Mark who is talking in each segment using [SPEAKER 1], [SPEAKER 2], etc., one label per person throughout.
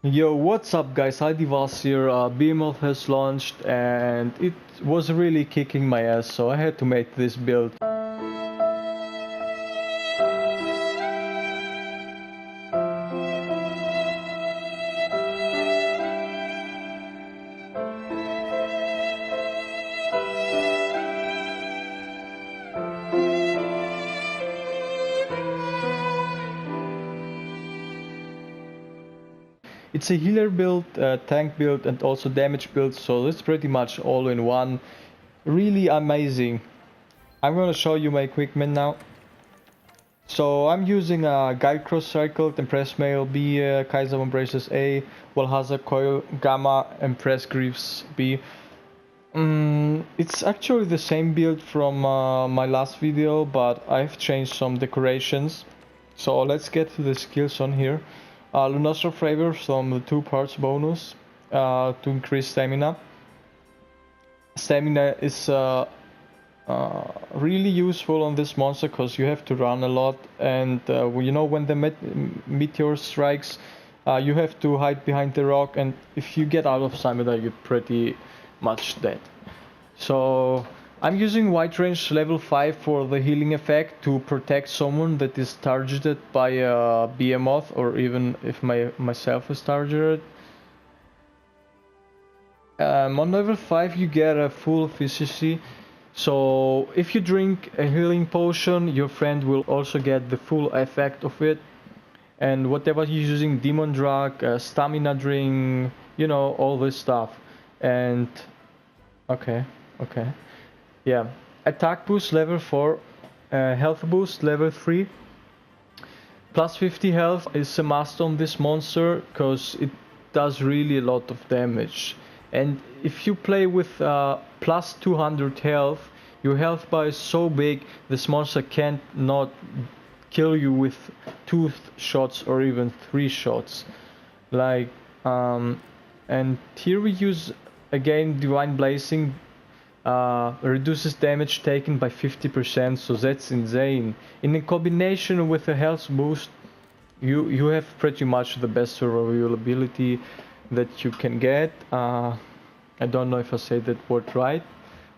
[SPEAKER 1] Yo, what's up guys? Idivas here. Behemoth has launched and it was really kicking my ass, so I had to make this build. It's a healer build, tank build and also damage build, so it's pretty much all in one. Really amazing. I'm gonna show you my equipment now. So I'm using a Guide Cross Cycle, Empress Mail B, Kaiser Embraces A, Valhalla Coil, Gamma, Empress Greaves B. It's actually the same build from my last video, but I've changed some decorations. So let's get to the skills on here. Lunostra Flavor from the 2 parts bonus to increase stamina. Stamina is really useful on this monster because you have to run a lot, and you know, when the meteor strikes, you have to hide behind the rock, and if you get out of stamina you're pretty much dead. So I'm using White Range level 5 for the healing effect to protect someone that is targeted by a Behemoth, or even if myself is targeted. On level 5 you get a full efficiency, so if you drink a healing potion your friend will also get the full effect of it. And whatever you're using, demon drug, stamina drink, you know, all this stuff. And okay, yeah, attack boost level 4, health boost level 3. Plus 50 health is a must on this monster because it does really a lot of damage. And if you play with plus 200 health, your health bar is so big this monster can't not kill you with 2 shots or even 3 shots. Like, and here we use again Divine Blazing. Reduces damage taken by 50%, so that's insane. In a combination with a health boost, you have pretty much the best survivability that you can get. I don't know if I say that word right,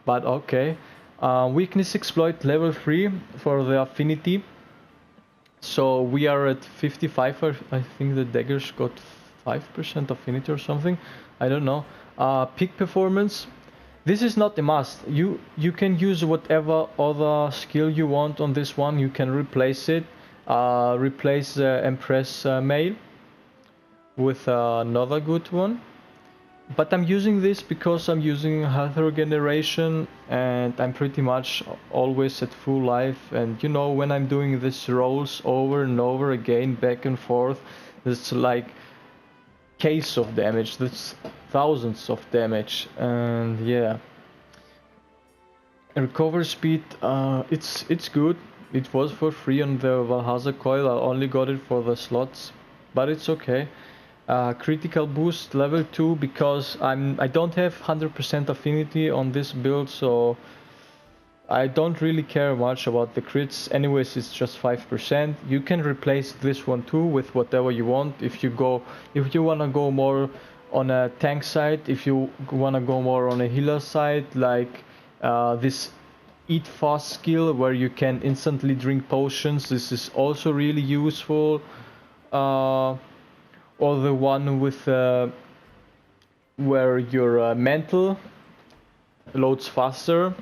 [SPEAKER 1] but okay. Weakness exploit level 3 for the affinity. So we are at 55. I think the daggers got 5% affinity or something. I don't know. Peak performance. This is not a must. You can use whatever other skill you want on this one. You can replace it. Replace Empress Mail with another good one. But I'm using this because I'm using health regeneration and I'm pretty much always at full life. And you know, when I'm doing these rolls over and over again, back and forth, it's like case of damage. That's thousands of damage. And yeah, recovery speed, it's good. It was for free on the Valhalla coil. I only got it for the slots, but it's okay. Critical boost level 2 because I don't have 100% affinity on this build, so I don't really care much about the crits. Anyways, it's just 5%. You can replace this one too with whatever you want. If you wanna go more on a tank side, if you wanna go more on a healer side, like this eat fast skill where you can instantly drink potions, this is also really useful. Or the one with where your mental loads faster,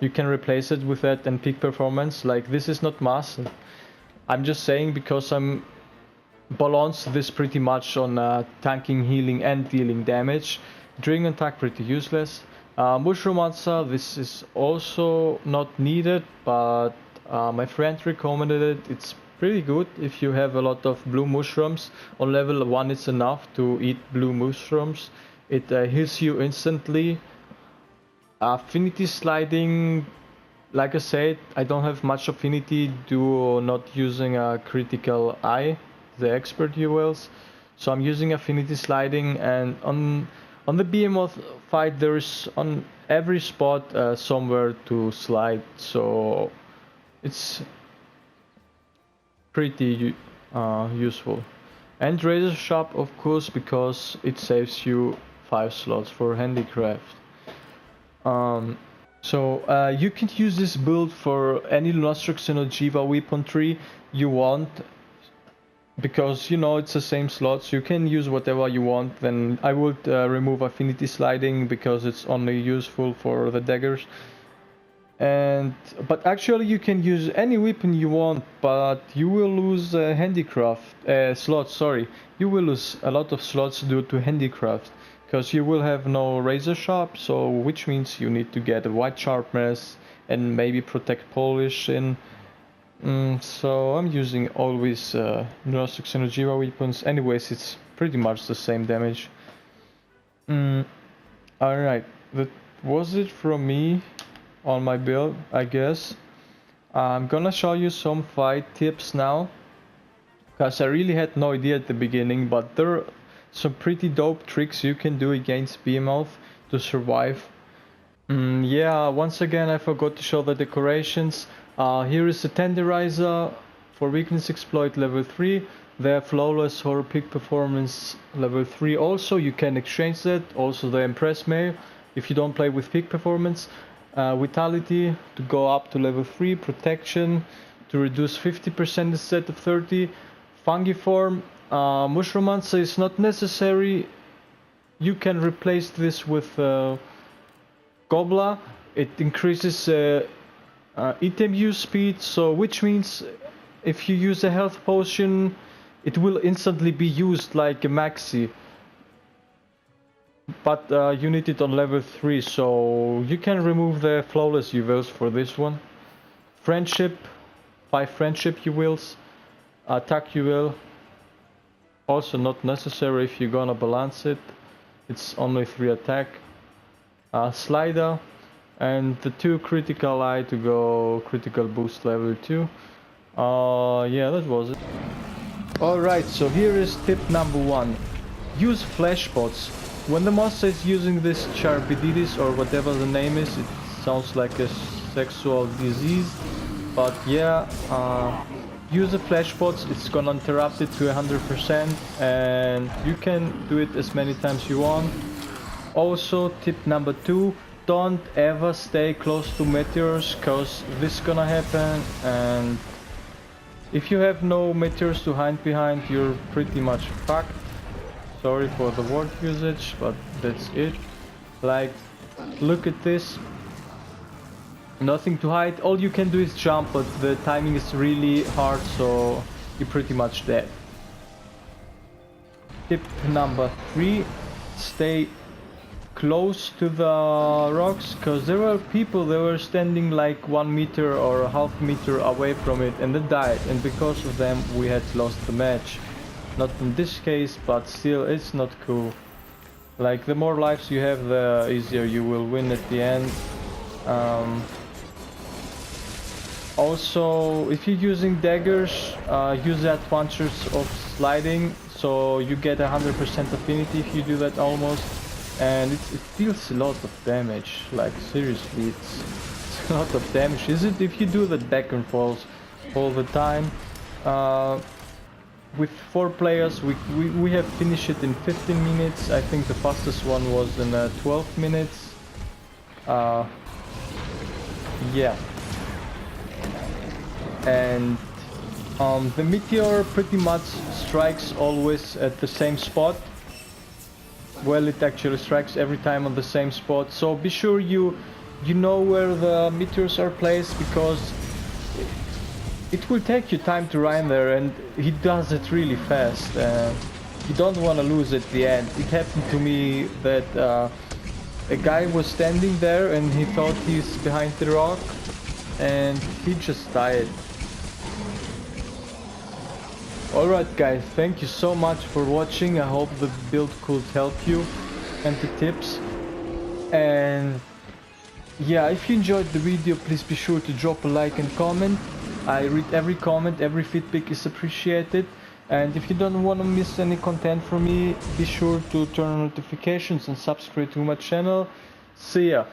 [SPEAKER 1] you can replace it with that and peak performance. Like, this is not must. I'm just saying because I'm balance this pretty much on tanking, healing and dealing damage. Drain attack pretty useless. Mushroom answer, this is also not needed, but my friend recommended it. It's pretty good if you have a lot of blue mushrooms. On level 1 it's enough to eat blue mushrooms. It heals you instantly. Affinity sliding, like I said, I don't have much affinity due not using a critical eye, the expert ULs. So I'm using affinity sliding, and on the Behemoth fight there's on every spot somewhere to slide, so it's pretty useful. And razor sharp, of course, because it saves you 5 slots for handicraft. You can use this build for any Lunastrix or Jiva weapon tree you want, because you know it's the same slots. You can use whatever you want. Then I would remove affinity sliding because it's only useful for the daggers. But actually you can use any weapon you want, but you will lose handicraft slots. Sorry, you will lose a lot of slots due to handicraft, because you will have no razor sharp. So which means you need to get a white sharpness and maybe protect polish in. So I'm using always Lunastrix and Jiva weapons. Anyways, it's pretty much the same damage. Alright, that was it from me on my build, I guess. I'm gonna show you some fight tips now, because I really had no idea at the beginning, but there are some pretty dope tricks you can do against Behemoth to survive. Yeah, once again I forgot to show the decorations. Here is the Tenderizer for weakness exploit level 3. The flawless for peak performance level 3 also. You can exchange that. Also the Impress Mail if you don't play with peak performance. Vitality to go up to level 3. Protection to reduce 50% instead of 30. Fungiform. Mushromancer is not necessary. You can replace this with Gobbler. It increases item use speed, so which means if you use a health potion it will instantly be used like a maxi, but you need it on level 3, so you can remove the flawless jewels for this one. Friendship, 5 friendship jewels. Attack jewel also not necessary if you're gonna balance it, it's only 3 attack. Slider and the 2 critical eye to go critical boost level 2. Yeah, that was it. Alright, so here is tip number 1. Use flash pots. When the monster is using this Charbididis or whatever the name is, it sounds like a sexual disease, but yeah, use the flash pots. It's gonna interrupt it to 100%, and you can do it as many times you want. Also, tip number 2, don't ever stay close to meteors, cause this is gonna happen, and if you have no meteors to hide behind, you're pretty much fucked. Sorry for the word usage, but that's it. Like, look at this. Nothing to hide. All you can do is jump, but the timing is really hard, so you're pretty much dead. Tip number 3, stay close to the rocks, because there were people that were standing like 1 meter or a half meter away from it and they died, and because of them we had lost the match. Not in this case, but still it's not cool. Like, the more lives you have, the easier you will win at the end. Also, if you're using daggers, use the advantage of sliding, so you get 100% affinity if you do that almost. And it deals a lot of damage, like seriously, it's a lot of damage. Is it if you do that back and forth all the time? With 4 players we have finished it in 15 minutes. I think the fastest one was in 12 minutes. Yeah. And the meteor pretty much strikes always at the same spot. Well, it actually strikes every time on the same spot, so be sure you know where the meteors are placed, because it will take you time to run there, and he does it really fast. You don't want to lose at the end. It happened to me that a guy was standing there and he thought he's behind the rock and he just died. Alright guys, thank you so much for watching. I hope the build could help you and the tips. And yeah, if you enjoyed the video, please be sure to drop a like and comment. I read every comment, every feedback is appreciated. And if you don't want to miss any content from me, be sure to turn on notifications and subscribe to my channel. See ya!